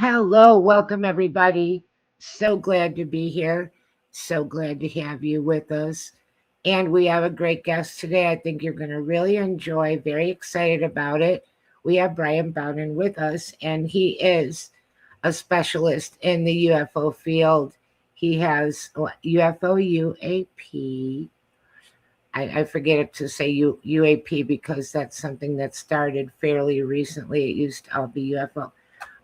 Hello, welcome everybody. So glad to be here. So glad to have you with us. And we have a great guest today. I think you're going to really enjoy. Very excited about it. We have Bryan Bowden with us, and he is a specialist in the UFO field. He has UFO UAP. I forget to say UAP because that's something that started fairly recently. It used to all be UFO.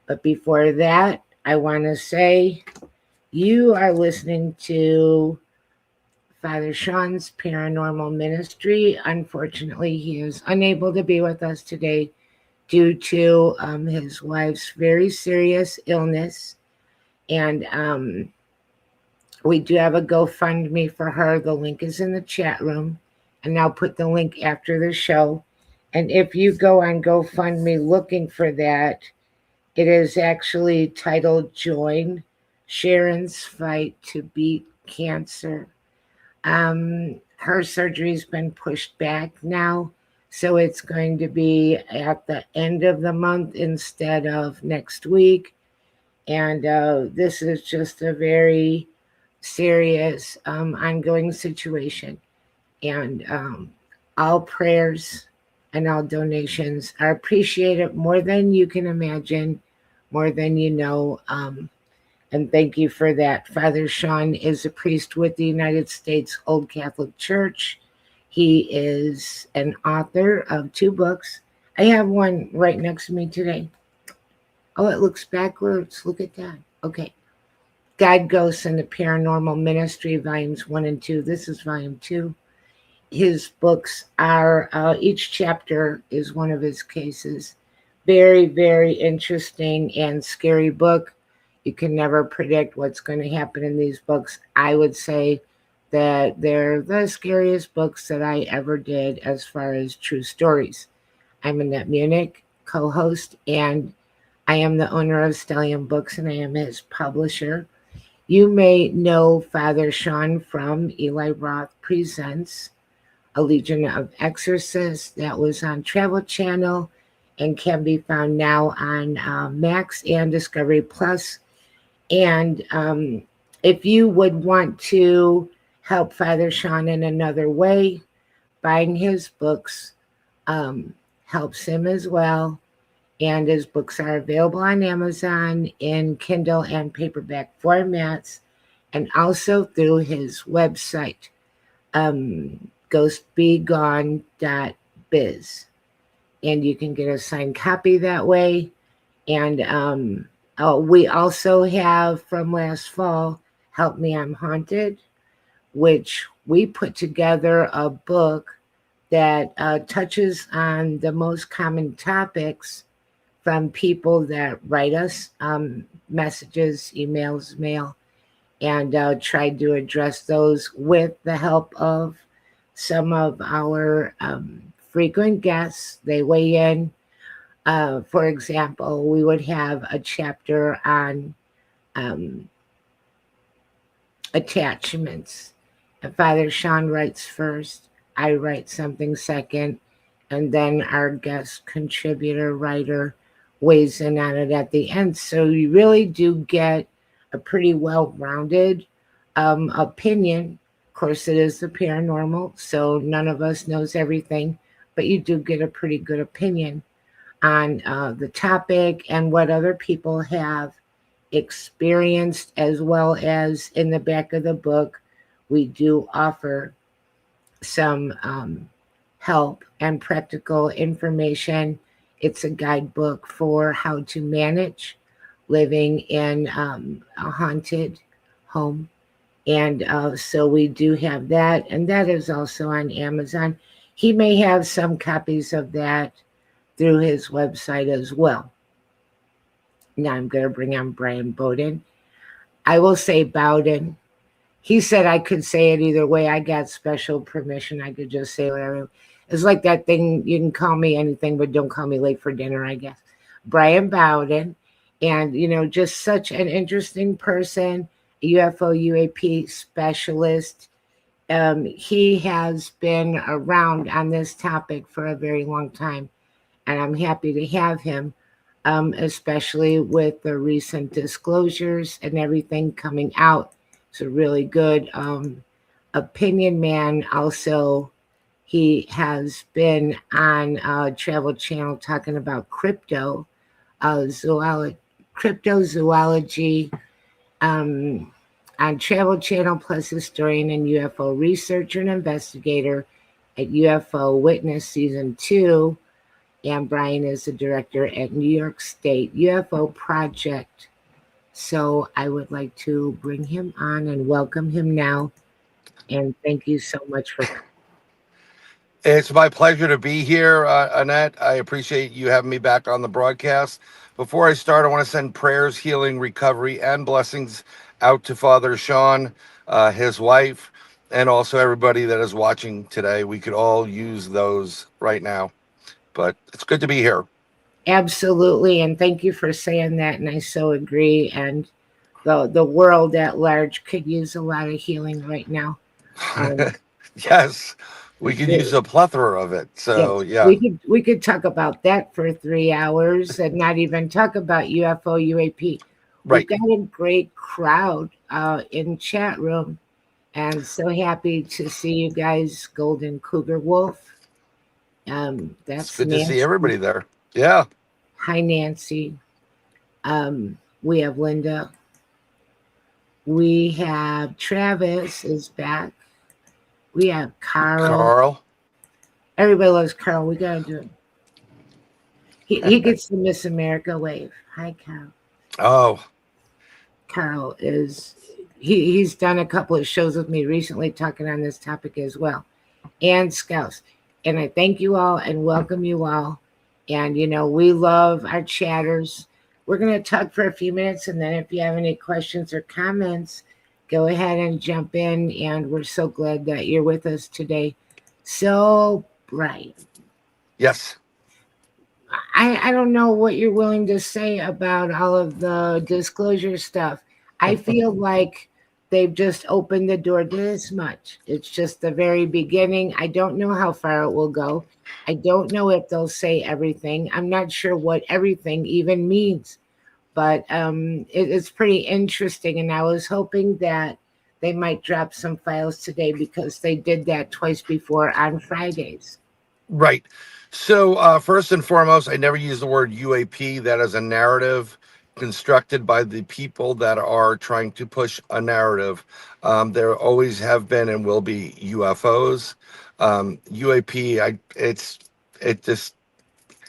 But before that, I want to say you are listening to Father Shawn's Paranormal Ministry. Unfortunately, he is unable to be with us today due to his wife's very serious illness. And we do have a GoFundMe for her. The link is in the chat room. And I'll put the link after the show. And if you go on GoFundMe looking for that, it is actually titled Join Sharon's Fight to Beat Cancer. Her surgery's been pushed back now, so it's going to be at the end of the month instead of next week. And this is just a very serious, ongoing situation. And all prayers and all donations are appreciated more than you can imagine, more than you know. And thank you for that. Father Shawn is a priest with the United States Old Catholic Church. He is an author of 2 books. I have one right next to me today. Oh, it looks backwards. Look at that. Okay. God, Ghosts, and the Paranormal Ministry, Volumes 1 and 2. This is Volume 2. His books are, each chapter is one of his cases. Very, very interesting and scary book. You can never predict what's going to happen in these books. I would say that they're the scariest books that I ever did as far as true stories. I'm Annette Munich, co-host, and I am the owner of Stellium Books, and I am his publisher. You may know Father Shawn from Eli Roth Presents A Legion of Exorcists. That was on Travel Channel and can be found now on Max and Discovery Plus. And if you would want to help Father Shawn in another way, buying his books helps him as well. And his books are available on Amazon in Kindle and paperback formats, and also through his website, ghostbegone.biz. And you can get a signed copy that way. And we also have from last fall, Help Me, I'm Haunted, which we put together a book that touches on the most common topics from people that write us messages, emails, mail, and tried to address those with the help of some of our frequent guests. They weigh in. For example, we would have a chapter on attachments. And Father Shawn writes first, I write something second, and then our guest contributor writer weighs in on it at the end. So you really do get a pretty well-rounded opinion. Of course, it is the paranormal, so none of us knows everything, but you do get a pretty good opinion on the topic and what other people have experienced, as well as in the back of the book, we do offer some help and practical information. It's a guidebook for how to manage living in a haunted home. And so we do have that, and that is also on Amazon. He may have some copies of that through his website as well. Now I'm going to bring on Bryan Bowden. I will say Bowden. He said I could say it either way. I got special permission. I could just say whatever. It's like that thing, you can call me anything, but don't call me late for dinner, I guess. Bryan Bowden. And, just such an interesting person, UFO UAP specialist. He has been around on this topic for a very long time, and I'm happy to have him. especially with the recent disclosures and everything coming out. It's a really good opinion man. Also, he has been on Travel Channel talking about zoology, cryptozoology, um, on Travel Channel, plus historian and UFO researcher and investigator at UFO Witness Season 2. And Bryan is the director at New York State UFO Project. So I would like to bring him on and welcome him now. And thank you so much for coming. It's my pleasure to be here, Annette. I appreciate you having me back on the broadcast. Before I start, I want to send prayers, healing, recovery, and blessings out to Father Shawn, his wife, and also everybody that is watching today. We could all use those right now, but it's good to be here. Absolutely. And thank you for saying that. And I so agree. And the world at large could use a lot of healing right now. Um, Yes, we could use the, a plethora of it. So, yes, yeah, we could talk about that for 3 hours and not even talk about UFO UAP. We've right. got a great crowd in chat room, and so happy to see you guys, Golden Cougar Wolf. It's That's good to see Nancy. everybody there. Yeah. Hi, Nancy. We have Linda. We have Travis is back. We have Carl. Carl. Everybody loves Carl. We gotta do it. He gets the Miss America wave. Hi, Carl. Oh, Carl is he's done a couple of shows with me recently talking on this topic as well. And Scouts. And I thank you all and welcome you all. And we love our chatters. We're gonna talk for a few minutes, and then if you have any questions or comments, go ahead and jump in. And we're so glad that you're with us today. So, Brian, yes. I don't know what you're willing to say about all of the disclosure stuff. I feel like they've just opened the door to this much. It's just the very beginning. I don't know how far it will go. I don't know if they'll say everything. I'm not sure what everything even means, but it's pretty interesting. And I was hoping that they might drop some files today because they did that twice before on Fridays. Right. So, first and foremost, I never use the word UAP. That is a narrative constructed by the people that are trying to push a narrative. There always have been and will be UFOs. UAP, it just,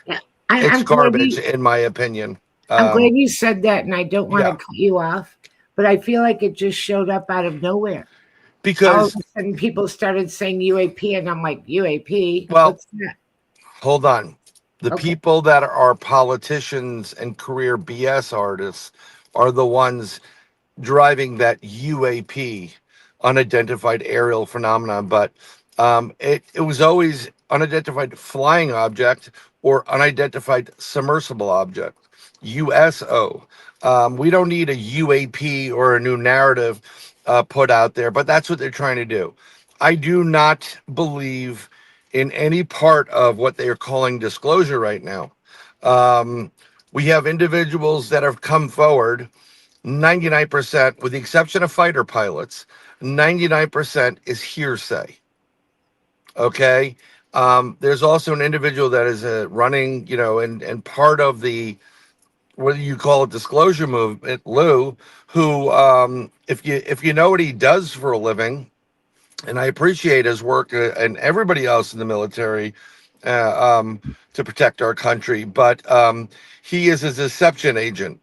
Yeah, it's I'm glad garbage, you in my opinion. I'm glad Um, you said that, and I don't want to yeah, cut you off, but I feel like it just showed up out of nowhere. All of because, a sudden, people started saying UAP, and I'm like, UAP? well, What's that? hold on. The Okay. people that are politicians and career BS artists are the ones driving that UAP, unidentified aerial phenomenon, but it was always unidentified flying object or unidentified submersible object, USO. We don't need a UAP or a new narrative put out there, but that's what they're trying to do. I do not believe in any part of what they are calling disclosure right now. Um, we have individuals that have come forward. 99%, with the exception of fighter pilots, 99% is hearsay. Okay. There's also an individual that is running, and part of the, whether you call it disclosure movement, Lou, who, if you know what he does for a living, and I appreciate his work and everybody else in the military to protect our country, but he is a deception agent.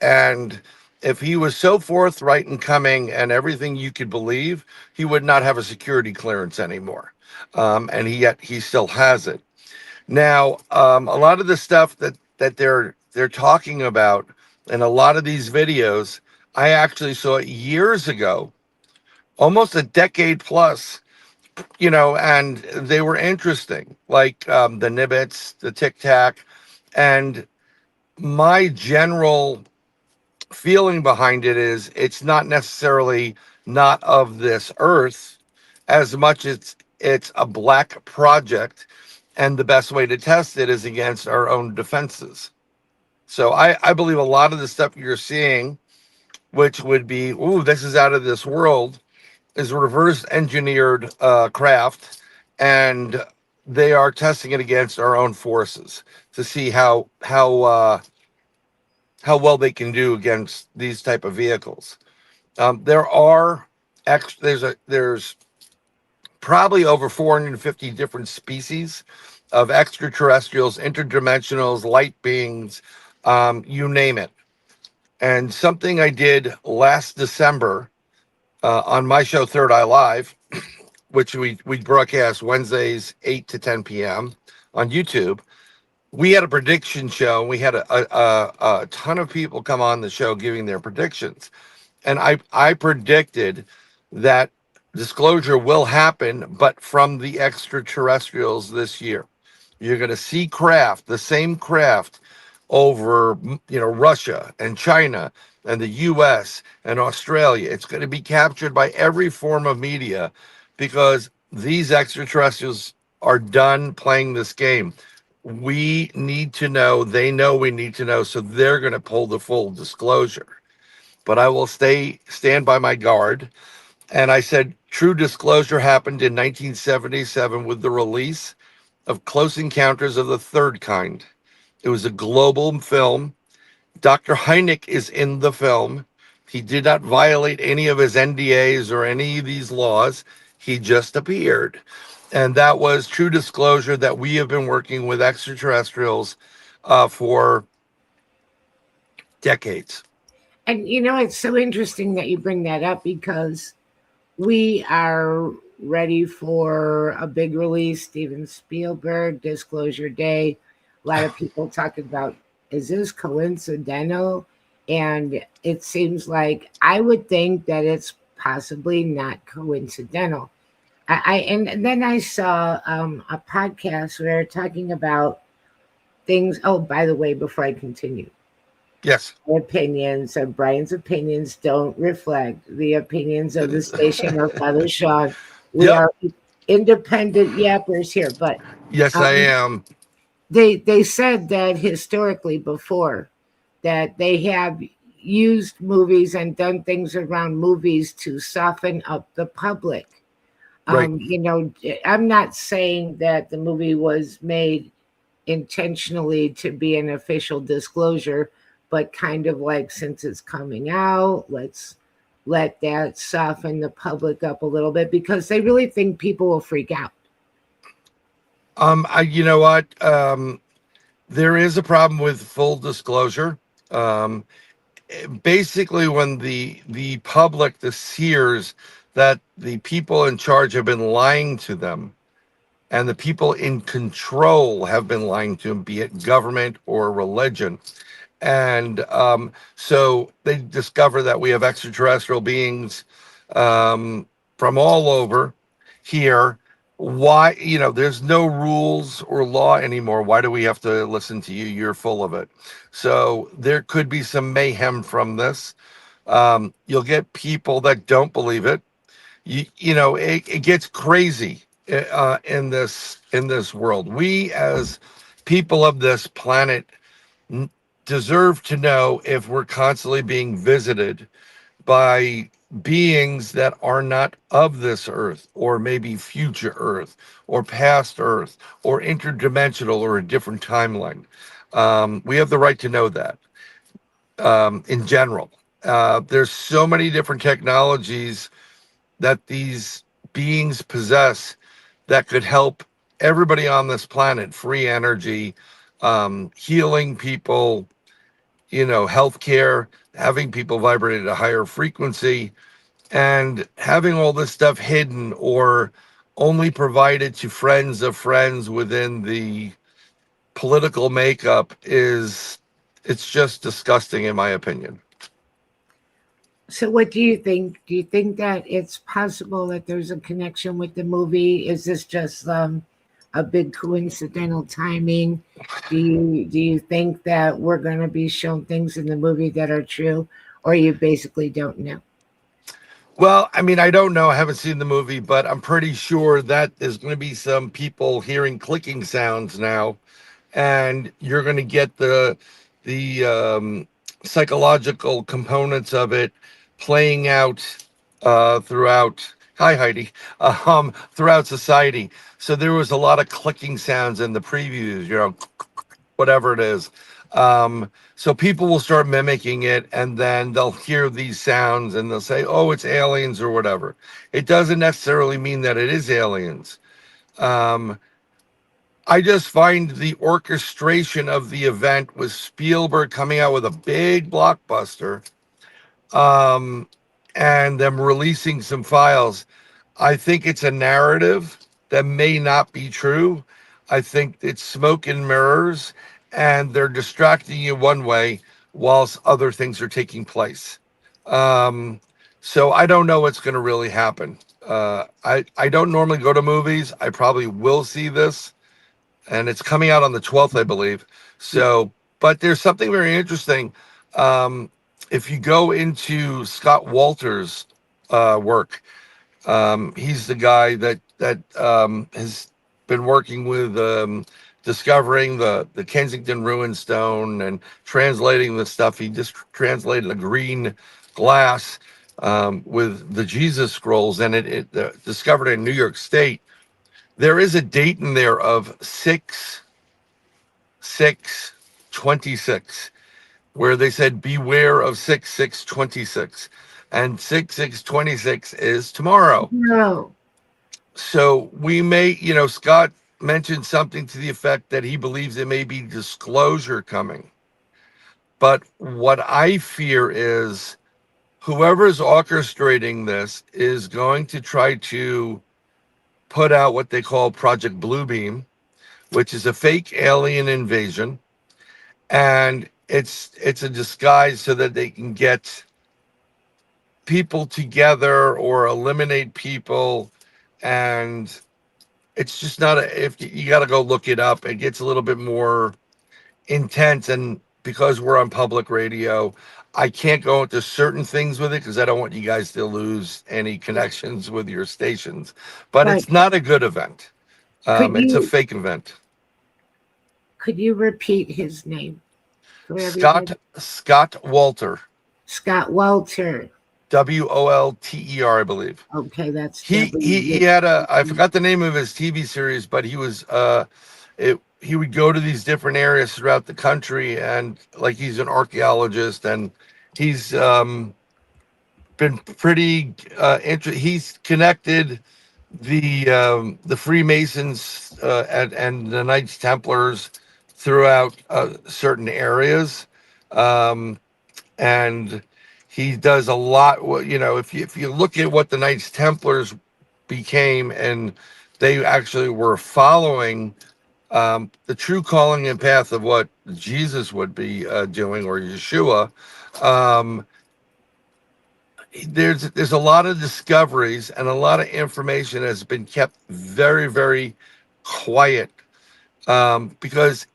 And if he was so forthright and coming and everything you could believe, he would not have a security clearance anymore. And yet he still has it. Now, a lot of the stuff that they're talking about in a lot of these videos, I actually saw years ago, almost a decade plus, and they were interesting, like the Nibbits, the Tic Tac, and my general feeling behind it is it's not necessarily not of this earth as much as it's a black project, and the best way to test it is against our own defenses. So I believe a lot of the stuff you're seeing, which would be, ooh, this is out of this world, is reverse engineered craft, and they are testing it against our own forces to see how well they can do against these type of vehicles. There are there's probably over 450 different species of extraterrestrials, interdimensionals, light beings, you name it. And something I did last December on my show Third Eye Live, which we broadcast Wednesdays 8 to 10 p.m. on YouTube. We had a prediction show. We had a ton of people come on the show giving their predictions, and I predicted that disclosure will happen, but from the extraterrestrials this year. You're going to see craft, the same craft, over Russia and China and the U.S. and Australia. It's going to be captured by every form of media because these extraterrestrials are done playing this game. We need to know. They know we need to know, so they're going to pull the full disclosure. But I will stand by my guard. And I said true disclosure happened in 1977 with the release of Close Encounters of the Third Kind. It was a global film. Dr. Hynek is in the film. He did not violate any of his NDAs or any of these laws. He just appeared. And that was true disclosure that we have been working with extraterrestrials for decades. And it's so interesting that you bring that up because we are ready for a big release. Steven Spielberg, Disclosure Day. A lot of people talking about, is this coincidental? And it seems like I would think that it's possibly not coincidental. And then I saw a podcast where they're talking about things. Oh, by the way, before I continue, Yes. opinions of Bryan's opinions don't reflect the opinions of the station or Father Shawn. We Yep. are independent yappers here, but Yes, I um, am. they said that historically before that they have used movies and done things around movies to soften up the public. Right. I'm not saying that the movie was made intentionally to be an official disclosure, but kind of like, since it's coming out, let's let that soften the public up a little bit because they really think people will freak out. You know what? There is a problem with full disclosure. Um, Basically, when the public, the seers, that the people in charge have been lying to them, and the people in control have been lying to them, be it government or religion. And so they discover that we have extraterrestrial beings from all over here. Why, there's no rules or law anymore. Why do we have to listen to you? You're full of it. So there could be some mayhem from this. You'll get people that don't believe it. It gets crazy in this world. We, as people of this planet, deserve to know if we're constantly being visited by beings that are not of this earth, or maybe future earth, or past earth, or interdimensional, or a different timeline. We have the right to know that. In general, there's so many different technologies that these beings possess that could help everybody on this planet, free energy, healing people, healthcare, having people vibrate at a higher frequency, and having all this stuff hidden or only provided to friends of friends within the political makeup it's just disgusting, in my opinion. So, what do you think? Do you think that it's possible that there's a connection with the movie? Is this just a big coincidental timing? Do you think that we're going to be shown things in the movie that are true, or you basically don't know? Well, I mean, I don't know. I haven't seen the movie, but I'm pretty sure that there's going to be some people hearing clicking sounds now, and you're going to get the psychological components of it playing out throughout. Hi, Heidi. Throughout society. So there was a lot of clicking sounds in the previews. Whatever it is. So people will start mimicking it, and then they'll hear these sounds, and they'll say, "Oh, it's aliens" or whatever. It doesn't necessarily mean that it is aliens. Um, I just find the orchestration of the event with Spielberg coming out with a big blockbuster, um, and them releasing some files. I think it's a narrative that may not be true. I think it's smoke and mirrors, and they're distracting you one way whilst other things are taking place. Um, so I don't know what's going to really happen. I don't normally go to movies. I probably will see this, and it's coming out on the 12th, I believe. So, but there's something very interesting. Um, if you go into Scott Walter's work, he's the guy that has been working with discovering the Kensington Ruin Stone and translating the stuff. He just translated the green glass with the Jesus scrolls, and it discovered in New York State. There is a date in there of 6/6/26, where they said beware of 6/6/26, and 6/6/26 is tomorrow. No. So we may, Scott mentioned something to the effect that he believes there may be disclosure coming. But what I fear is whoever's orchestrating this is going to try to put out what they call Project Bluebeam, which is a fake alien invasion, and it's a disguise so that they can get people together or eliminate people. And it's just not a, if you got to go look it up, it gets a little bit more intense. And because we're on public radio, I can't go into certain things with it because I don't want you guys to lose any connections with your stations. But But it's not a good event. could It's a you fake event. could you repeat his name for Scott everybody? Scott Walter, Scott Walter. Wolter, I believe. Okay, that's He W. had a, I forgot the name of his TV series, but he was he would go to these different areas throughout the country, and like he's an archaeologist, and he's been pretty he's connected the Freemasons and the Knights Templars throughout certain areas. Um, and he does a lot. If you look at what the Knights Templars became, and they actually were following the true calling and path of what Jesus would be doing, or Yeshua. Um, there's a lot of discoveries and a lot of information has been kept very, very quiet, because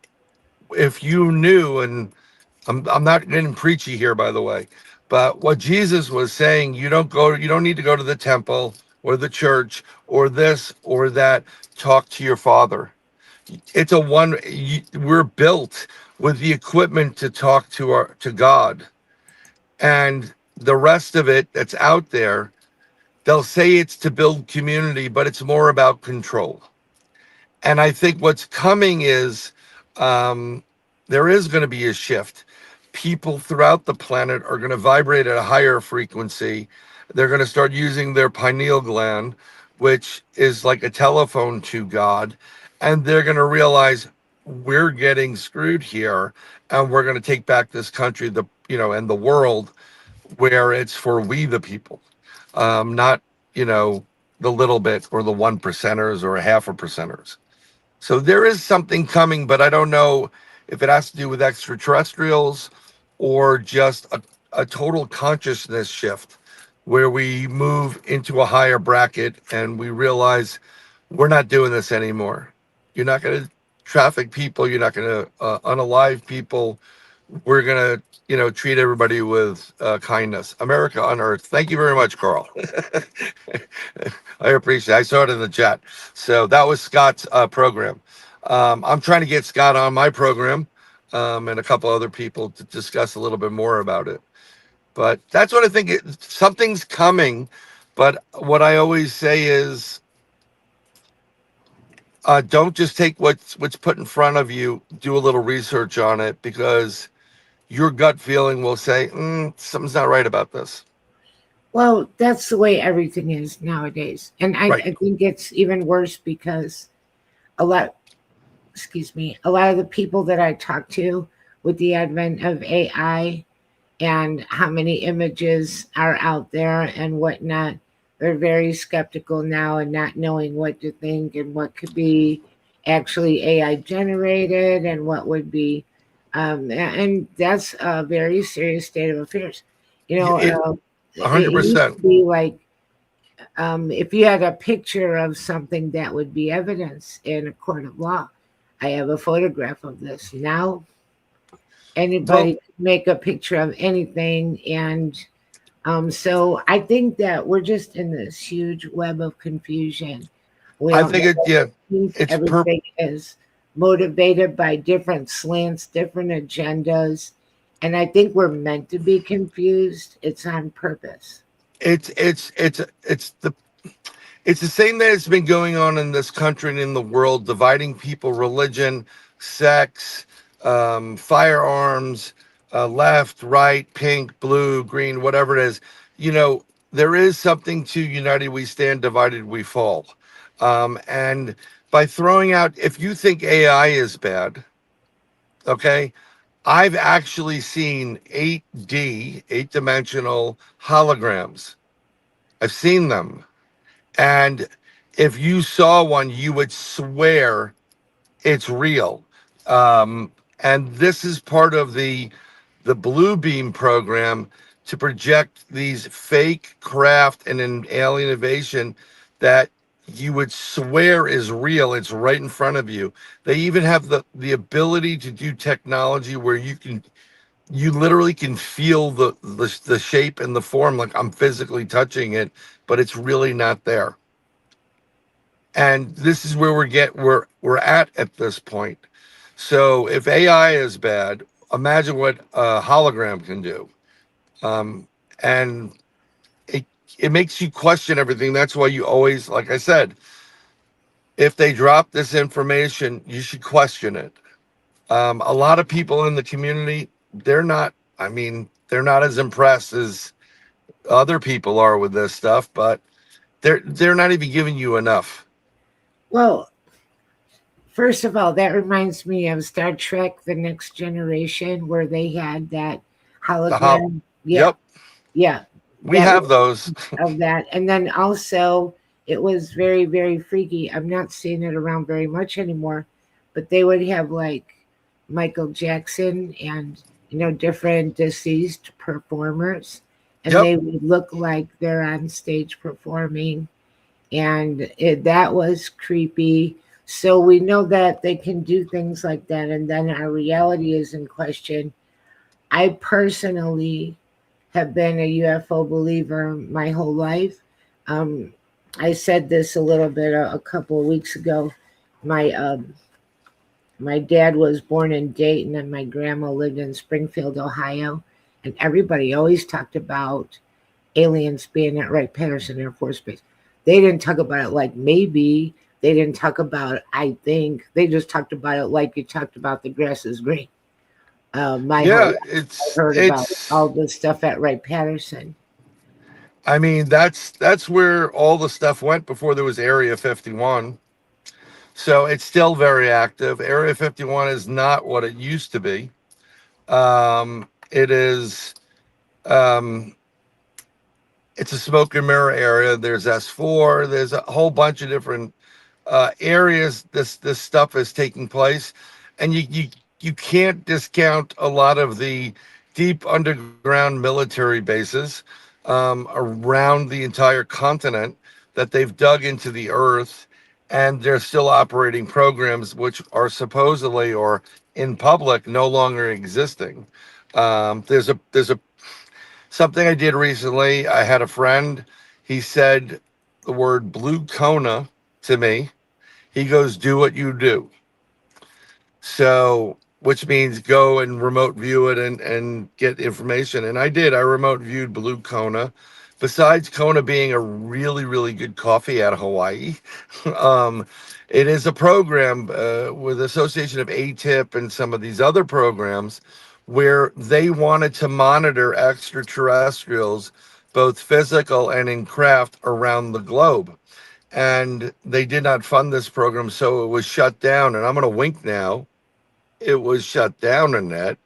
if you knew, and I'm not getting preachy here, by the way, but what Jesus was saying, you don't need to go to the temple or the church or this or that. Talk to your Father. It's a one. We're built with the equipment to talk to God, and the rest of it that's out there. They'll say it's to build community, but it's more about control. And I think what's coming is um, there is going to be a shift. People throughout the planet are going to vibrate at a higher frequency. They're going to start using their pineal gland, which is like a telephone to God. And they're going to realize we're getting screwed here, and we're going to take back this country, and the world, where it's for we the people, not, you know, the little bit or the one percenters or a half a percenters. So there is something coming, but I don't know if it has to do with extraterrestrials or just a total consciousness shift where we move into a higher bracket and we realize we're not doing this anymore. You're not going to traffic people. You're not going to unalive people. We're going to, treat everybody with kindness. America on earth. Thank you very much, Carl. I appreciate it. I saw it in the chat. So that was Scott's program. I'm trying to get Scott on my program. and a couple other people to discuss a little bit more about it. But that's what I think. Something's coming. But what I always say is, don't just take what's put in front of you. Do a little research on it, because your gut feeling will say, something's not right about this. Well, that's the way everything is nowadays. And Right. I think it's even worse because a lot, excuse me, a lot of the people that I talk to with the advent of AI and how many images are out there and whatnot, they're very skeptical now and not knowing what to think and what could be actually AI generated and what would be. And that's a very serious state of affairs. You know, It it used 100%. to be like if you had a picture of something that would be evidence in a court of law. I have a photograph of this. Now Well, anybody can make a picture of anything, and so I think that we're just in this huge web of confusion. We I don't know think it. what Yeah, to think. it's Everything is motivated by different slants, different agendas, and I think we're meant to be confused. It's on purpose. it's the same that has been going on in this country and in the world, dividing people, religion, sex, firearms, left, right, pink, blue, green, whatever it is. You know, there is something to united we stand, divided we fall. And by throwing out, if you think AI is bad, okay, I've actually seen 8D, 8 dimensional holograms. I've seen them. And if you saw one, you would swear it's real. And this is part of the Blue Beam program to project these fake craft and an alien invasion that you would swear is real. It's right in front of you. They even have the ability to do technology where you literally can feel the shape and the form, like I'm physically touching it, but it's really not there. And this is where we're at this point. So if AI is bad, imagine what a hologram can do. And it it makes you question everything. That's why you always, like I said, if they drop this information, you should question it. A lot of people in the community, they're not. I mean, they're not as impressed as other people are with this stuff, but they're not even giving you enough. Well, first of all, that reminds me of Star Trek: The Next Generation, where they had that The hol hologram. Yeah, Yep, yeah, we that have those. of that. And then also, it was very, very freaky. I'm not seeing it around very much anymore, but they would have like Michael Jackson and, different deceased performers, and Yep. they would look like they're on stage performing. And that was creepy. So we know that they can do things like that, and then our reality is in question. I personally have been a UFO believer my whole life. Um, I said this a little bit a couple of weeks ago. My my dad was born in Dayton, and my grandma lived in Springfield, Ohio, and everybody always talked about aliens being at Wright Patterson Air Force Base. They didn't talk about it like maybe. They didn't talk about I think. They just talked about it like you talked about the grass is green. My whole Yeah, life I heard about all this stuff at Wright Patterson. I mean, that's where all the stuff went before there was Area 51. So it's still very active. Area 51 is not what it used to be. It is um it's a smoke and mirror area. There's S4, there's a whole bunch of different areas this stuff is taking place, and you can't discount a lot of the deep underground military bases around the entire continent that they've dug into the earth, and they're still operating programs which are supposedly or in public no longer existing. There's a something I did recently. I had a friend. He said the word blue Kona to me. He goes, "Do what you do." So which means go and remote view it and get information. And I did. I remote viewed Blue Kona. Besides Kona being a really, really good coffee out of Hawaii, um, it is a program with Association of ATIP and some of these other programs where they wanted to monitor extraterrestrials, both physical and in craft, around the globe. And they did not fund this program, so it was shut down. And I'm going to wink now, it was shut down in that,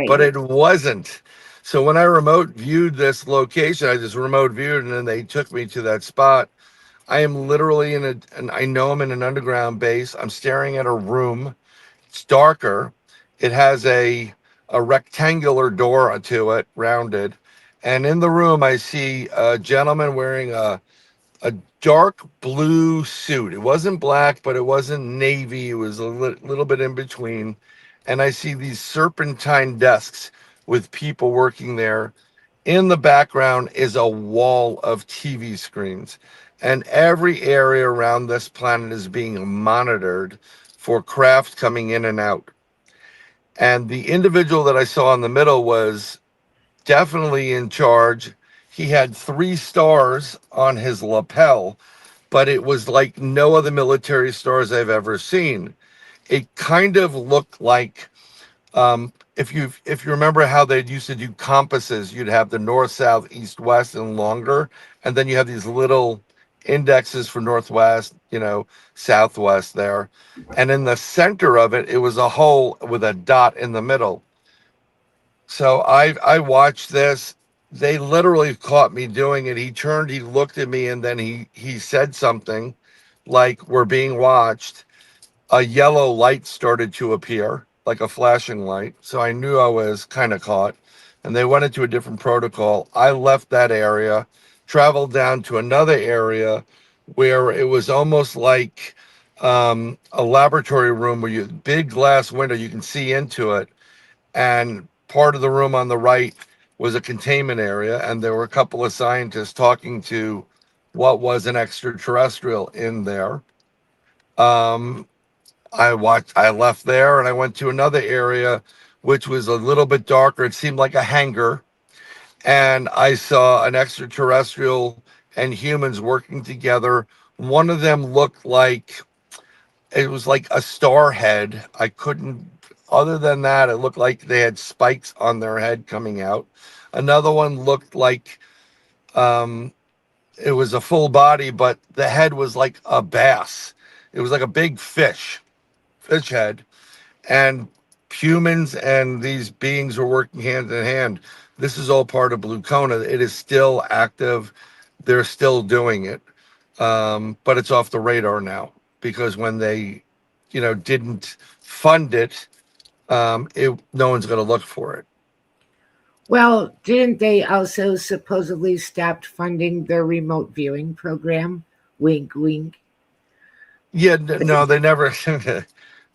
but Right. it wasn't. So when I remote viewed this location, I just remote viewed and then they took me to that spot. I am literally and I know I'm in an underground base. I'm staring at a room. It's darker. It has a rectangular door to it, rounded. And in the room, I see a gentleman wearing a dark blue suit. It wasn't black, but it wasn't navy. It was a little bit in between. And I see these serpentine desks with people working there. In the background is a wall of TV screens. And every area around this planet is being monitored for craft coming in and out. And the individual that I saw in the middle was definitely in charge. He had 3 stars on his lapel, but it was like no other military stars I've ever seen. It kind of looked like if you remember how they used to do compasses, you'd have the north, south, east, west, and longer, and then you have these little indexes for northwest, southwest there, and in the center of it, it was a hole with a dot in the middle. So I watched this. They literally caught me doing it. He turned, he looked at me, and then he said something like, "We're being watched." A yellow light started to appear, like a flashing light. So I knew I was kind of caught. And they went into a different protocol. I left that area, traveled down to another area where it was almost like a laboratory room where you big glass window, you can see into it, and part of the room on the right was a containment area, and there were a couple of scientists talking to what was an extraterrestrial in there. Um, I left there and I went to another area, which was a little bit darker. It seemed like a hangar, and I saw an extraterrestrial and humans working together. One of them looked like it was like a star head. I couldn't, other than that, it looked like they had spikes on their head coming out. Another one looked like um, it was a full body, but the head was like a bass. It was like a big fish head. And humans and these beings are working hand in hand. This is all part of Blue Kona. It is still active. They're still doing it, but it's off the radar now because when they, didn't fund it, no one's going to look for it. Well, didn't they also supposedly stopped funding their remote viewing program? Wink, wink. Yeah, no, they never.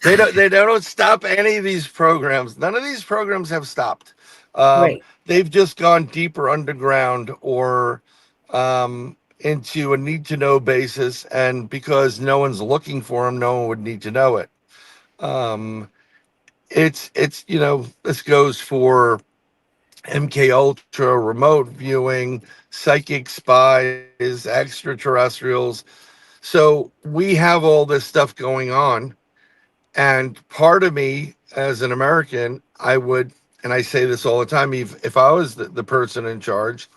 They don't stop any of these programs. None of these programs have stopped. Right, They've just gone deeper underground or into a need to know basis, and because no one's looking for them, no one would need to know it. Um, it's this goes for MK Ultra, remote viewing, psychic spies, extraterrestrials. So we have all this stuff going on. And part of me, as an American, I would, and I say this all the time, if I was the person in charge,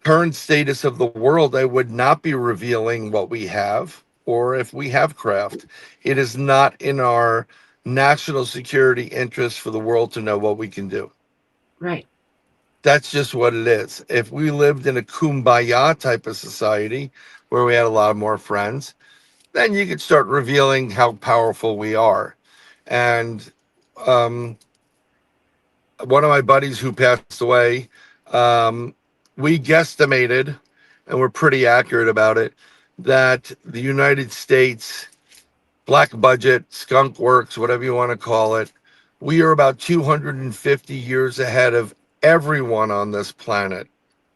current status of the world, I would not be revealing what we have, or if we have craft. It is not in our national security interest for the world to know what we can do. right. That's just what it is. If we lived in a kumbaya type of society where we had a lot more friends, then you could start revealing how powerful we are. And um, one of my buddies who passed away, um, we guesstimated, and we're pretty accurate about it, that the United States black budget, skunk works, whatever you want to call it, we are about 250 years ahead of everyone on this planet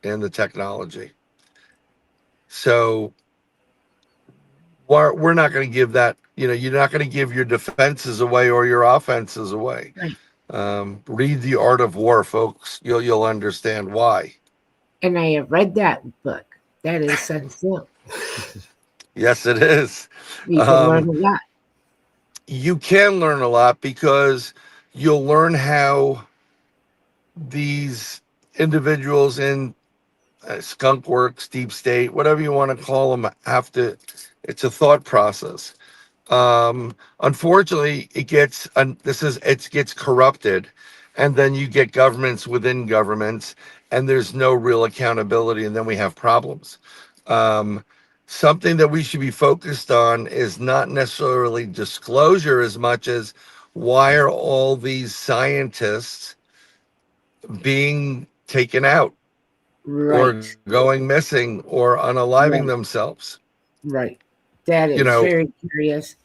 in the technology. So we're not going to give that You're not going to give your defenses away or your offenses away. Right. Read The Art of War, folks. You'll understand why. And I have read that book. That is sensible. Yes, it is. You can learn Um, a lot. you can learn a lot because you'll learn how these individuals in skunk works, deep state, whatever you want to call them, have to. It's a thought process. Unfortunately, it gets corrupted, and then you get governments within governments, and there's no real accountability, and then we have problems. Um, Something that we should be focused on is not necessarily disclosure as much as why are all these scientists being taken out or Right. going missing or unaliving Right. themselves. Right. That You is know, very curious.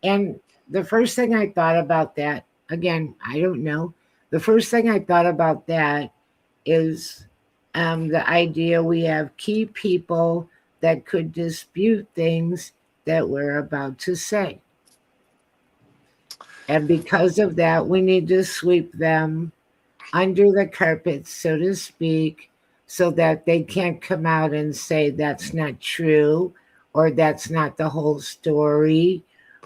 And the first thing I thought about that, again, I don't know. The first thing I thought about that is the idea we have key people that could dispute things that we're about to say. And because of that, we need to sweep them under the carpet, so to speak, so that they can't come out and say that's not true or that's not the whole story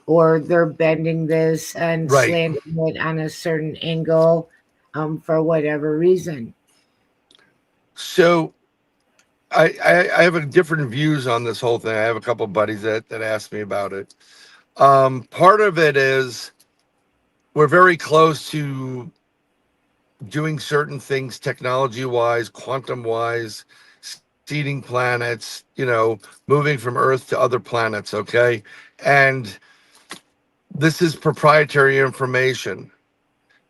or they're bending this and right. slanting it on a certain angle for whatever reason. So I have a different views on this whole thing. I have a couple of buddies that asked me about it. Part of it is we're very close to doing certain things technology wise, quantum wise, seeding planets, moving from Earth to other planets. Okay. And this is proprietary information.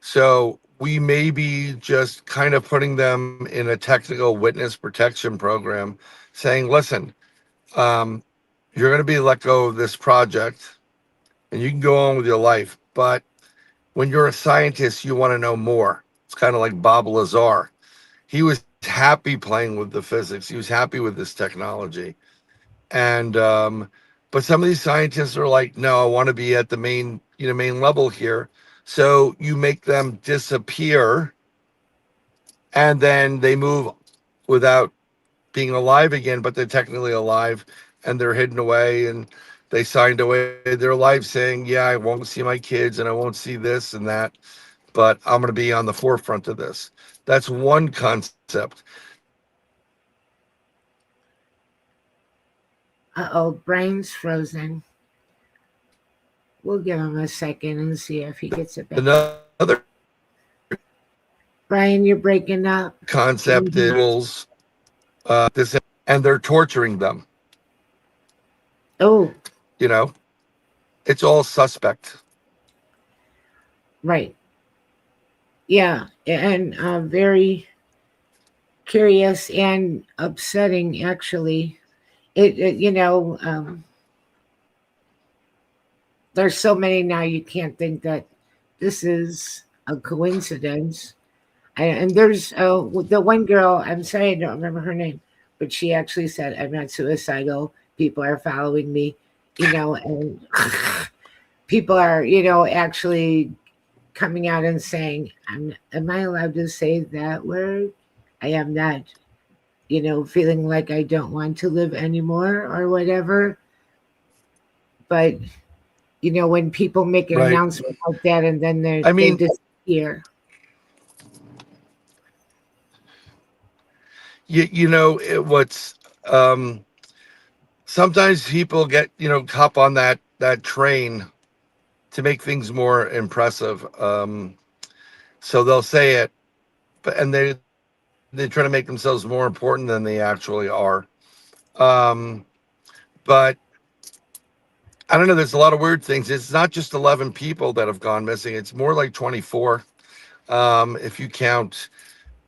So we may be just kind of putting them in a technical witness protection program saying, listen, um, you're going to be let go of this project and you can go on with your life. But when you're a scientist, you want to know more. It's kind of like Bob Lazar. He was happy playing with the physics, he was happy with this technology. And, but some of these scientists are like, no, I want to be at the main level here. So you make them disappear and then they move without being alive again, but they're technically alive and they're hidden away and they signed away their life saying, yeah, I won't see my kids and I won't see this and that, but I'm going to be on the forefront of this. That's one concept. There's another concept Uh-oh, Brian's frozen. We'll give him a second and see if he gets it back. Brian, you're breaking up. Can you hear? this and they're torturing them. Oh, You know, it's all suspect. right. Yeah, and very curious and upsetting, actually. There's so many now you can't think that this is a coincidence. And there's the one girl, I'm sorry I don't remember her name, but she actually said, I'm not suicidal. People are following me, and people are, actually coming out and saying, am I allowed to say that word? I am not, feeling like I don't want to live anymore or whatever. But, when people make an Right. announcement like that and then I they mean, disappear. what's um sometimes people get, hop on that train to make things more impressive. So they'll say it, but and they try to make themselves more important than they actually are. Um, but I don't know. There's a lot of weird things. It's not just 11 people that have gone missing. It's more like 24. If you count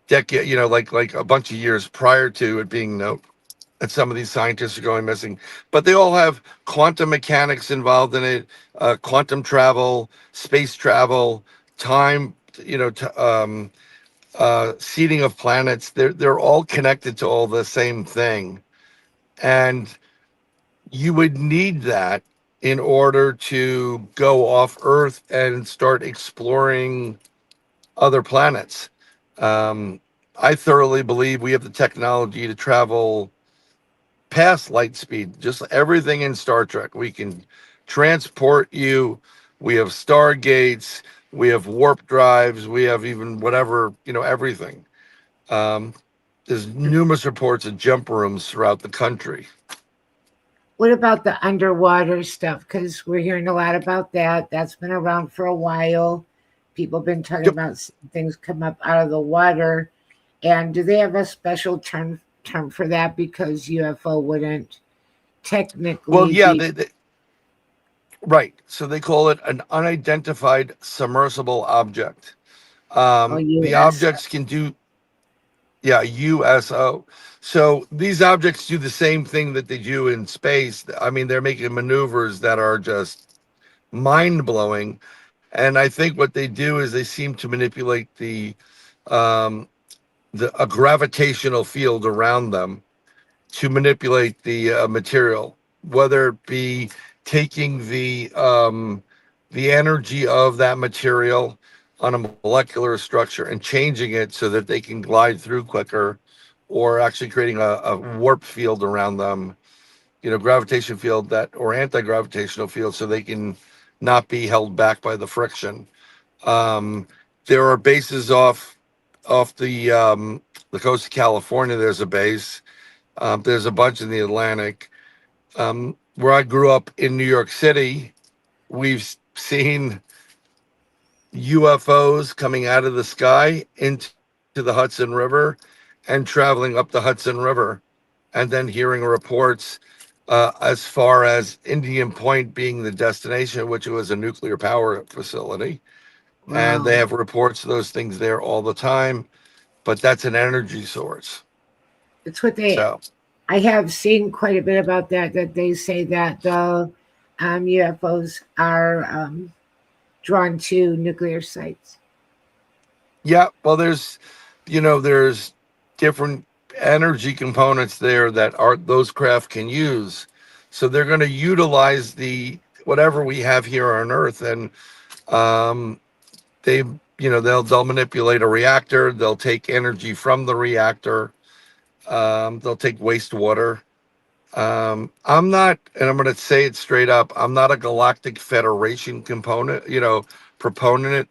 decade, like a bunch of years prior to it being known that some of these scientists are going missing, but they all have quantum mechanics involved in it, quantum travel, space travel, time, seeding of planets. They're all connected to all the same thing, and you would need that in order to go off Earth and start exploring other planets. Um, I thoroughly believe we have the technology to travel past light speed, just everything in Star Trek. We can transport you. We have stargates. We have warp drives. We have even whatever, everything. Um, there's numerous reports of jump rooms throughout the country. What about the underwater stuff? Because we're hearing a lot about that. That's been around for a while. People have been talking Yep. about things come up out of the water. And do they have a special term for that? Because UFO wouldn't Well, technically yeah, be. right. So they call it an unidentified submersible object. Oh, The US. objects can do, yeah, USO. So these objects do the same thing that they do in space. I mean, they're making maneuvers that are just mind blowing. And I think what they do is they seem to manipulate um, a gravitational field around them to manipulate the material, whether it be taking the energy of that material on a molecular structure and changing it so that they can glide through quicker, or actually creating a warp field around them, gravitation field that or anti-gravitational field so they can not be held back by the friction. Um, there are bases off the coast of California. There's a base. There's a bunch in the Atlantic. Where I grew up in New York City, we've seen UFOs coming out of the sky into the Hudson River and traveling up the Hudson River, and then hearing reports as far as Indian Point being the destination, which was a nuclear power facility. And they Wow. have reports of those things there all the time, but that's an energy source. It's what they. So, I have seen quite a bit about that. That they say that the UFOs are drawn to nuclear sites. yeah, well, there's different energy components there that are those craft can use. So they're going to utilize the whatever we have here on Earth, and um, they, they'll manipulate a reactor. They'll take energy from the reactor. They'll take wastewater. I'm not, and I'm going to say it straight up. I'm not a Galactic Federation proponent.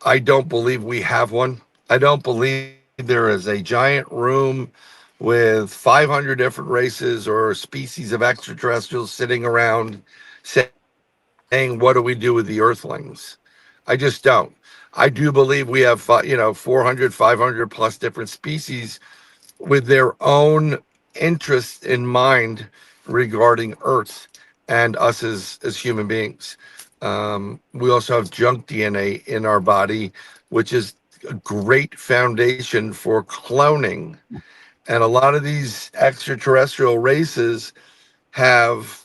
I don't believe we have one. I don't believe there is a giant room with 500 different races or species of extraterrestrials sitting around saying, "What do we do with the Earthlings?" I just don't. I do believe we have, 400, 500 plus different species with their own interests in mind regarding Earth and us as human beings. We also have junk DNA in our body, which is a great foundation for cloning. And a lot of these extraterrestrial races have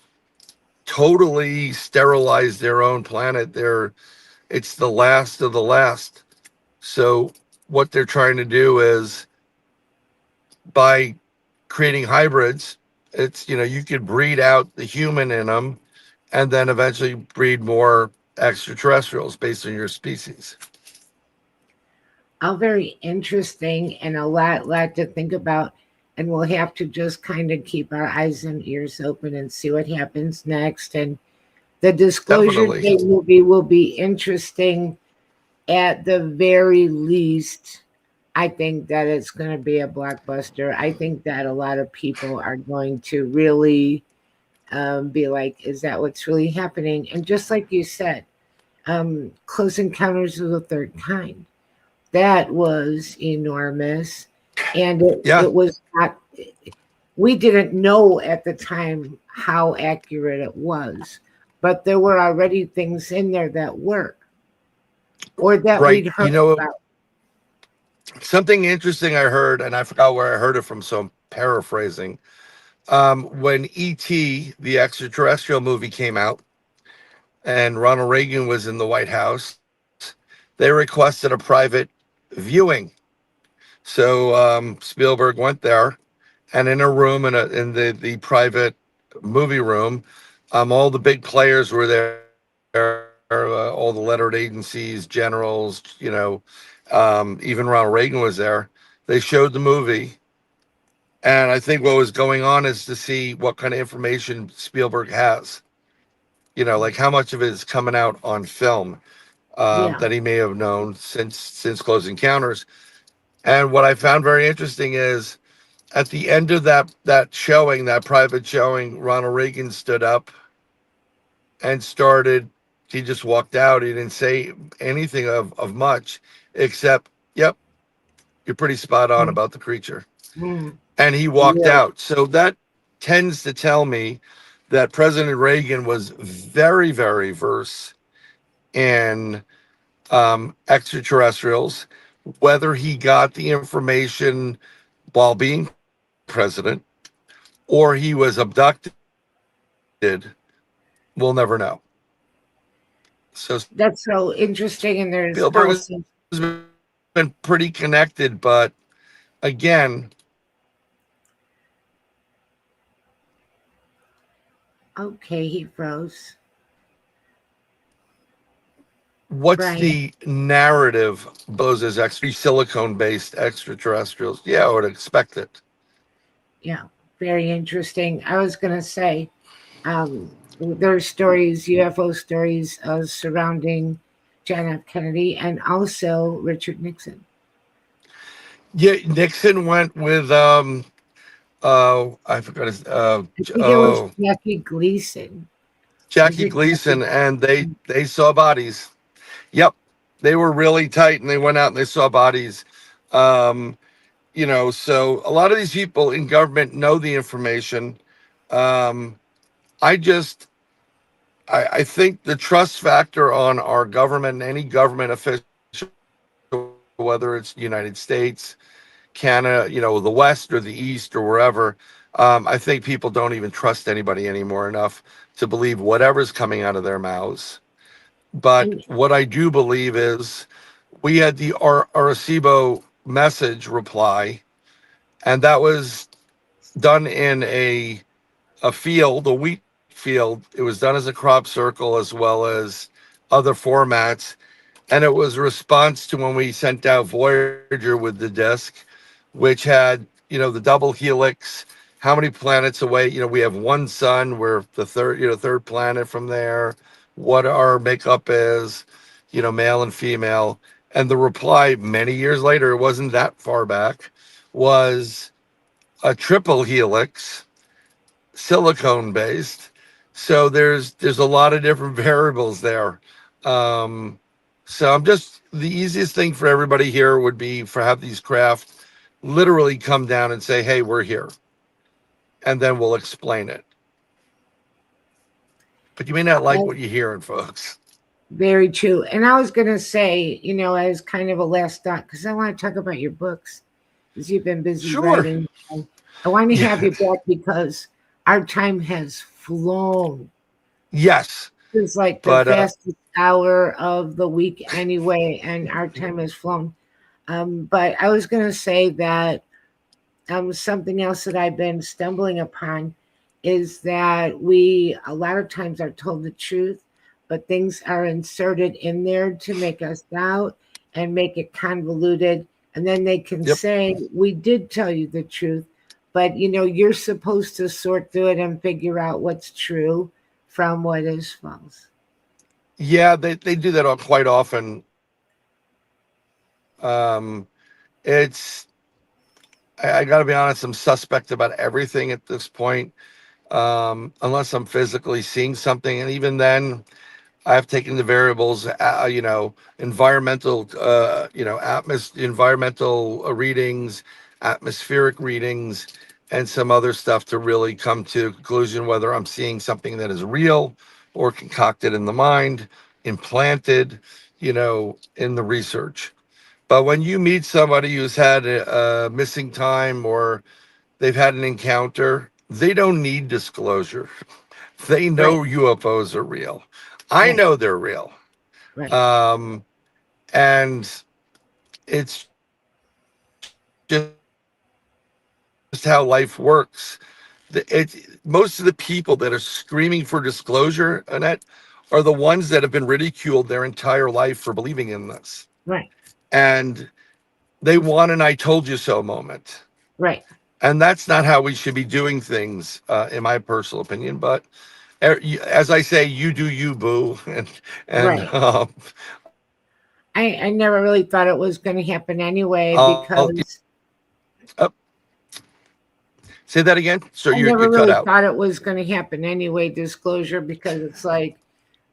totally sterilized their own planet. It's the last of the last. So what they're trying to do is, by creating hybrids, it's, you could breed out the human in them and then eventually breed more extraterrestrials based on your species. All very interesting and a lot to think about. And we'll have to just kind of keep our eyes and ears open and see what happens next. And the Disclosure Definitely. Day movie will be interesting at the very least. I think that it's going to be a blockbuster. I think that a lot of people are going to really be like, is that what's really happening? And just like you said, Close Encounters of the Third Kind, that was enormous. And Yeah. it was not, we didn't know at the time how accurate it was, but there were already things in there that were, or that Right. we'd heard about. Something interesting I heard, and I forgot where I heard it from, so I'm paraphrasing. When E.T., the extraterrestrial movie, came out and Ronald Reagan was in the White House, they requested a private viewing. So Spielberg went there, and in a room, in the private movie room, All the big players were there, all the lettered agencies, generals, even Ronald Reagan was there. They showed the movie, and I think what was going on is to see what kind of information Spielberg has. Like how much of it is coming out on film Yeah. that he may have known since Close Encounters. And what I found very interesting is at the end of that showing, that private showing, Ronald Reagan stood up and started. He just walked out. He didn't say anything of much, except, "Yep, you're pretty spot on Mm, about the creature." mm, And he walked really. out. So that tends to tell me that President Reagan was very, very versed in extraterrestrials, whether he got the information while being president or he was abducted, we'll never know. So Spielberg has That's been so pretty interesting. And connected, there's but also, again, okay, he froze. what's Brian. the narrative those as silicone based extraterrestrials? Yeah, I would expect it. Yeah, very interesting. I was going to say, there's stories, UFO stories surrounding John F. Kennedy and also Richard Nixon. Yeah, Nixon went with I forgot his I think it was Jackie Gleason. Was Jackie it Jackie? Gleason, and they saw bodies. Yep, they were really tight, and they went out and they saw bodies. Um, so a lot of these people in government know the information. Um, I just I think the trust factor on our government and any government official, whether it's the United States, Canada, the West or the East or wherever, I think people don't even trust anybody anymore enough to believe whatever's coming out of their mouths. But And what I do believe is we had the Arecibo message reply, and that was done in a field, a wheat field. It was done as a crop circle as well as other formats. And it was a response to when we sent out Voyager with the disc, which had, the double helix, how many planets away. We have one sun, we're the third planet from there, what our makeup is, male and female. And the reply many years later, it wasn't that far back, was a triple helix, silicone based. So there's a lot of different variables there. Um, so I'm just the easiest thing for everybody here would be for have these craft literally come down and say, "Hey, we're here," and then we'll explain it. But you may not like that's what you're hearing, folks. very true. And I was going to say, as kind of a last thought, because I want to talk about your books, because you've been busy Sure. writing. I want to have Yeah. you back because our time has flown. Yes. It's like the But fastest hour of the week anyway, and our time has flown. But I was going to say that something else that I've been stumbling upon is that we a lot of times are told the truth, but things are inserted in there to make us doubt and make it convoluted. And then they can yep. say, we did tell you the truth, but you're supposed to sort through it and figure out what's true from what is false. Yeah, they do that all quite often. It's I got to be honest. I'm suspect about everything at this point, unless I'm physically seeing something, and even then, I've taken the variables, environmental, environmental readings, atmospheric readings, and some other stuff to really come to a conclusion whether I'm seeing something that is real or concocted in the mind, implanted, in the research. But when you meet somebody who's had a missing time or they've had an encounter, they don't need disclosure. They Right, know UFOs are real. I right, know they're real. right. Um, and it's just how life works. it's most of the people that are screaming for disclosure, Annette, are the ones that have been ridiculed their entire life for believing in this, Right. and they want an "I told you so" moment. Right. And that's not how we should be doing things, in my personal opinion. But as I say, you do you, boo, and Right. I never really thought it was going to happen anyway I'll because say that again. So I you never cut really out. thought it was going to happen anyway, disclosure, because it's like,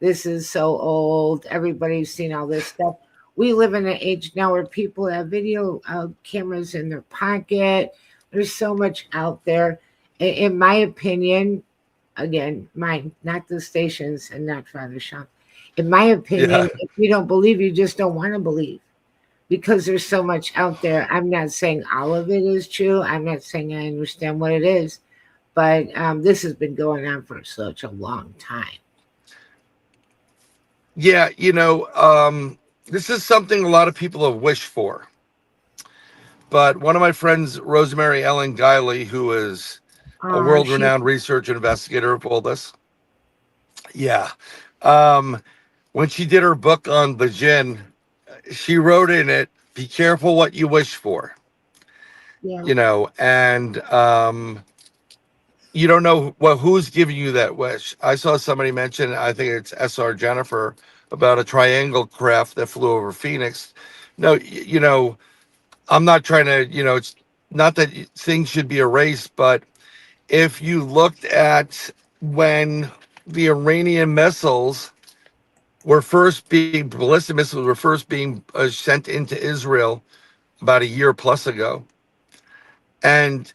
this is so old. Everybody's seen all this stuff. We live in an age now where people have video cameras in their pocket. There's so much out there. In my opinion, again, mine, not the stations and not Father Shawn. In my opinion, Yeah, if you don't believe, you just don't want to believe because there's so much out there. I'm not saying all of it is true. I'm not saying I understand what it is, but this has been going on for such a long time. yeah. This is something a lot of people have wished for. But one of my friends, Rosemary Ellen Guiley, who is a She, world-renowned research and investigator of all this, yeah. Um, when she did her book on the jinn, she wrote in it, "Be careful what you wish for." yeah, And you don't know who's giving you that wish. I saw somebody mention, I think it's SR Jennifer, about a triangle craft that flew over Phoenix. No, I'm not trying to, it's not that things should be erased, but if you looked at when the Iranian missiles were first being, ballistic missiles were first being sent into Israel about a year plus ago, and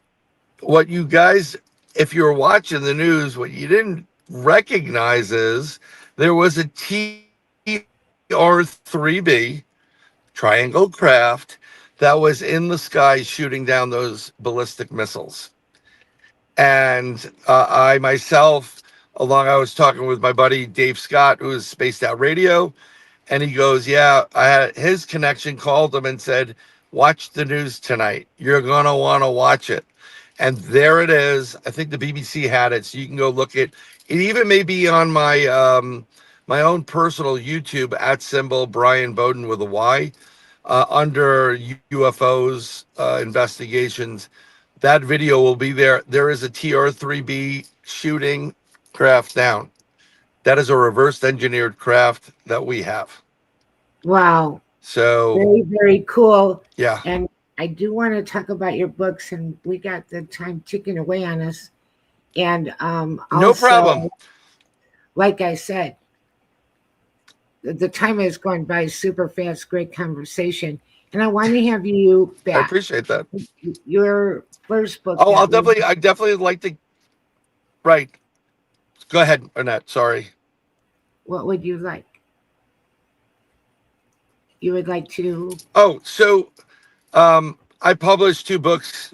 what you guys, if you were watching the news, what you didn't recognize is there was a TR-3B triangle craft that was in the sky shooting down those ballistic missiles. And I myself, along, I was talking with my buddy Dave Scott, who is Spaced Out Radio, and he goes, "Yeah, I had his connection called him and said, watch the news tonight. You're gonna want to watch it." And there it is. I think the BBC had it, so you can go look it. It even may be on my own personal YouTube at symbol Bryan Bowden with a Y, under UFOs investigations. That video will be there. There is a TR-3B shooting craft down. That is a reverse engineered craft that we have. wow, So very very cool. yeah, And I do want to talk about your books, and we got the time ticking away on us. And no problem. also, like I said, the time has gone by super fast. Great conversation, and I want to have you I back. appreciate that. Your first book Oh, that we, I definitely like to. Right. Go ahead, Annette. Sorry. what would you like? You would like to? Oh, so I published two books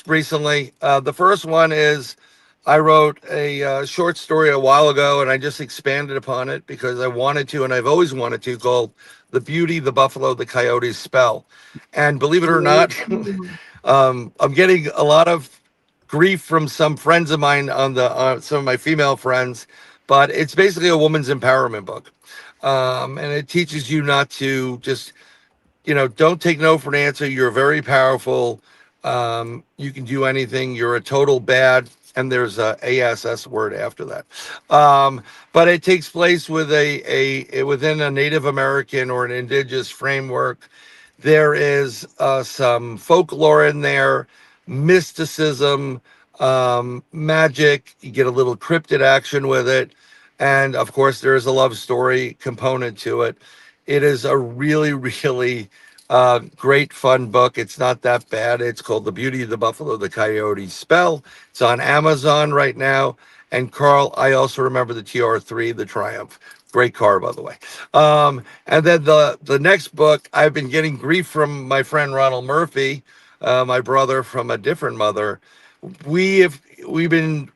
recently. The first one is I wrote a short story a while ago, and I just expanded upon it because I wanted to, and I've always wanted to, called "The Beauty, the Buffalo, the Coyote's Spell." And believe it or not, I'm getting a lot of grief from some friends of mine on the some of my female friends, but it's basically a woman's empowerment book, and it teaches you not to just, don't take no for an answer. You're very powerful. You can do anything. You're a total bad. And there's a ASS word after that. But it takes place with within a Native American or an indigenous framework. There is some folklore in there, mysticism, magic. You get a little cryptid action with it. And of course, there is a love story component to it. It is a really, really great, fun book. It's not that bad. It's called The Beauty of the Buffalo, the Coyote Spell. It's on Amazon right now. And Carl, I also remember the TR-3, the Triumph. Great car, by the way. And then the next book, I've been getting grief from my friend Ronald Murphy, my brother from a different mother. We have we've been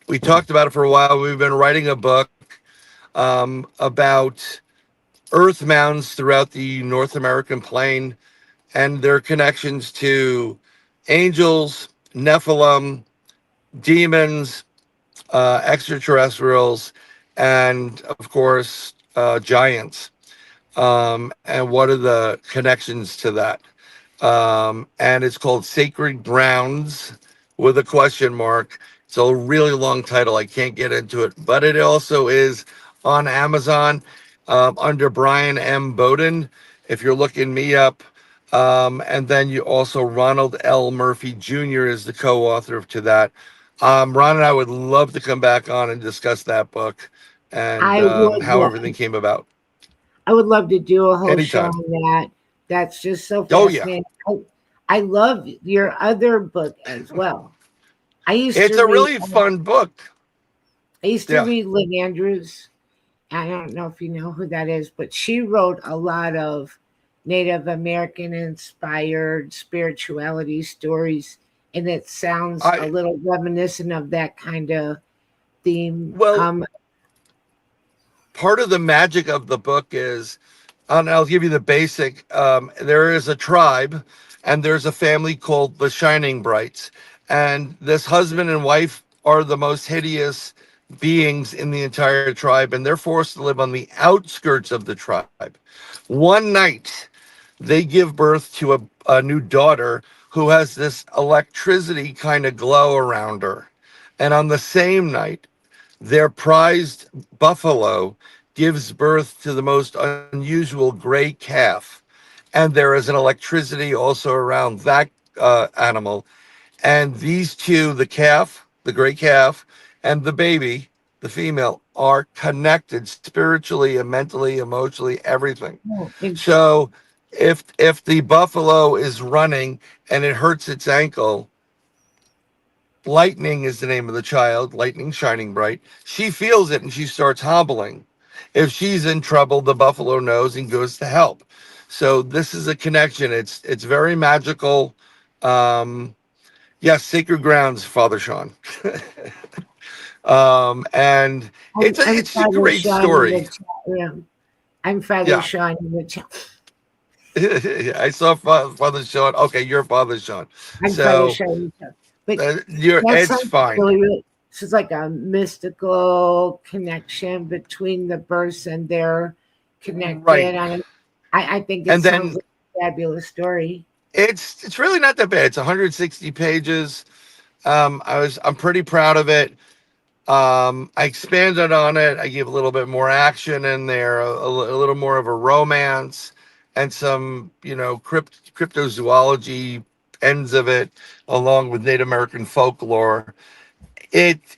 we talked about it for a while. We've been writing a book about earth mounds throughout the North American plain and their connections to angels, Nephilim, demons, extraterrestrials, and of course, giants. And what are the connections to that? And it's called Sacred Grounds with a question mark. It's a really long title. I can't get into it, but it also is on Amazon under Bryan M. Bowden. If you're looking me up, and then you also Ronald L. Murphy Jr. is the co-author to that. Ron and I would love to come back on and discuss that book and I would how lo- everything came about. I would love to do a whole show Anytime. on that. That's just so Oh yeah, fascinating. I love your other book as well. I used it's to a read really fun book. I used to Yeah. read Lynn Andrews. I don't know if you know who that is, but she wrote a lot of Native American inspired spirituality stories, and it sounds a I little reminiscent of that kind of theme. Well, part of the magic of the book is, and I'll give you the basic. There is a tribe, and there's a family called the Shining Brights, and this husband and wife are the most hideous beings in the entire tribe, and they're forced to live on the outskirts of the tribe. One night, they give birth to a new daughter who has this electricity kind of glow around her. And on the same night, their prized buffalo gives birth to the most unusual gray calf. And there is an electricity also around that animal. And these two, the calf, the gray calf, and the baby, the female, are connected spiritually and mentally, emotionally, everything. Oh, interesting. So if the buffalo is running and it hurts its ankle, Lightning is the name of the child, Lightning Shining Bright. She feels it and she starts hobbling. If she's in trouble, the buffalo knows and goes to help. So this is a connection. It's very magical. Um, yes, Sacred Grounds, Father Shawn. And I'm it's a Father great Shawn in the story. chat room. I'm Father Yeah. Shawn in the chat. I saw Father Shawn. Okay, you're Father Shawn. I'm Father So Shawn in the chat. But you're that it's sounds fine. really, really. This is like a mystical connection between the births, and they're connected. Right. I think it And sounds then like a fabulous story. it's really not that bad. It's 160 pages. I'm pretty proud of it. I expanded on it. I gave a little bit more action in there, a little more of a romance, and some cryptozoology ends of it, along with Native American folklore. It's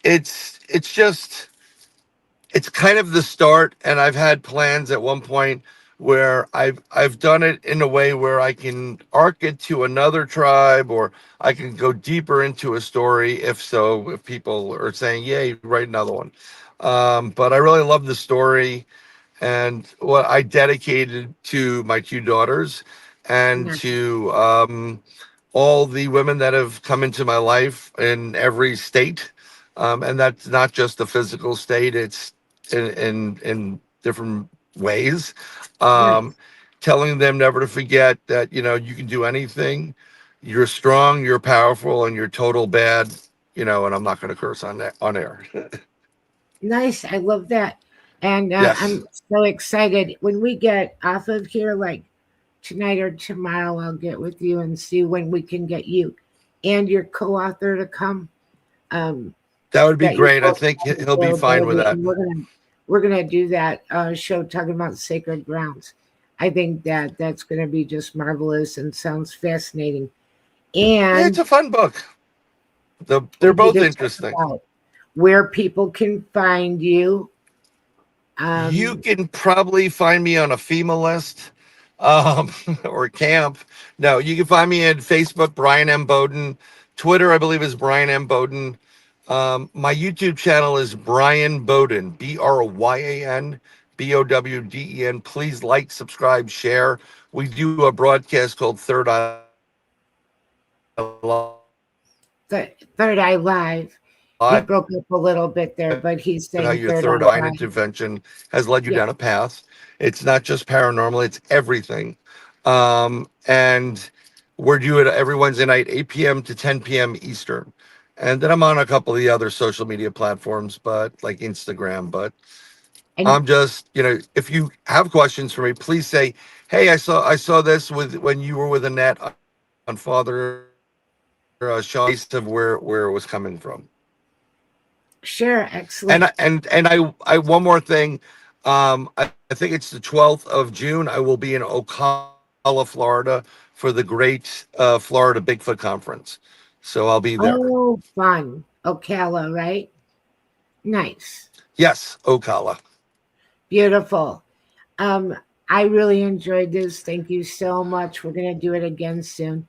just it's kind of the start, and I've had plans at one point where I've done it in a way where I can arc it to another tribe, or I can go deeper into a story if people are saying yay, write another one. But I really love the story and what I dedicated to my two daughters and Yeah. to all the women that have come into my life in every state. And that's not just the physical state, it's in different ways. Um, Nice. Telling them never to forget that, you can do anything. You're strong, you're powerful, and you're total bad, and I'm not going to curse on that on air. Nice. I love that. And Yes. I'm so excited when we get off of here, like tonight or tomorrow, I'll get with you and see when we can get you and your co-author to come. Um, That would be that you great. I both think have he'll be fine with availability, that. and we're gonna do that show talking about sacred grounds. I think that that's gonna be just marvelous and sounds fascinating. Yeah, it's And a fun book. They're we need both to talk interesting. about where people can find you. You Um, can probably find me on a FEMA list, um, or camp. No, you can find me at Facebook, Bryan M. Bowden. Twitter, I believe, is Bryan M. Bowden. My YouTube channel is Bryan Bowden, BryanBowden. Please like, subscribe, share. We do a broadcast called Third Eye Live. Third Eye Live. You broke up a little bit there, How but your he's third saying eye Third Eye Live. intervention has led you down a Yeah, path. It's not just paranormal, it's everything. And We're doing it every Wednesday night, 8 p.m. to 10 p.m. Eastern. And then I'm on a couple of the other social media platforms, but like Instagram. But And I'm just, if you have questions for me, please say, "Hey, I saw this with when you were with Annette on Father Sean of where it was coming from." sure, And excellent. I one more thing. I think it's the 12th of June. I will be in Ocala, Florida, for the great Florida Bigfoot Conference. So I'll be there. Oh, fun. Ocala, right? Nice. Yes, Ocala. Beautiful. Um, I really enjoyed this. Thank you so much. We're going to do it again soon.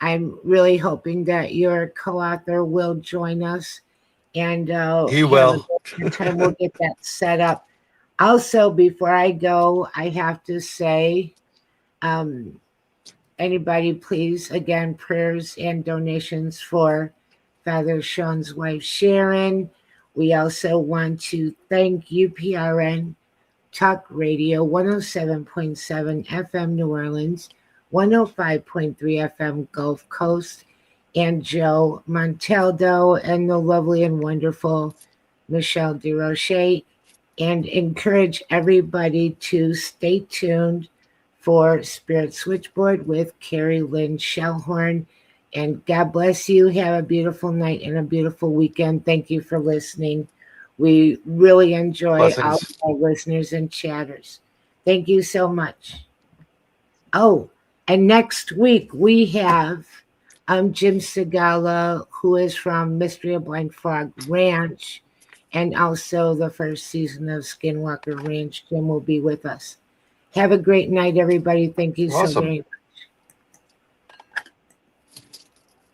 I'm really hoping that your co-author will join us and He have a will. good time. We'll get that set up. Also, before I go, I have to say, um, anybody, please, again, prayers and donations for Father Shawn's wife, Sharon. We also want to thank UPRN Talk Radio 107.7 FM New Orleans, 105.3 FM Gulf Coast, and Joe Montaldo and the lovely and wonderful Michelle DeRoche, and encourage everybody to stay tuned for Spirit Switchboard with Carrie Lynn Shellhorn. And God bless you. Have a beautiful night and a beautiful weekend. Thank you for listening. We really enjoy all Blessings. our listeners and chatters. Thank you so much. Oh, and next week we have Jim Segala, who is from Mystery of Blind Frog Ranch, and also the first season of Skinwalker Ranch. Jim will be with us. Have a great night, everybody. Thank you so Awesome. very much.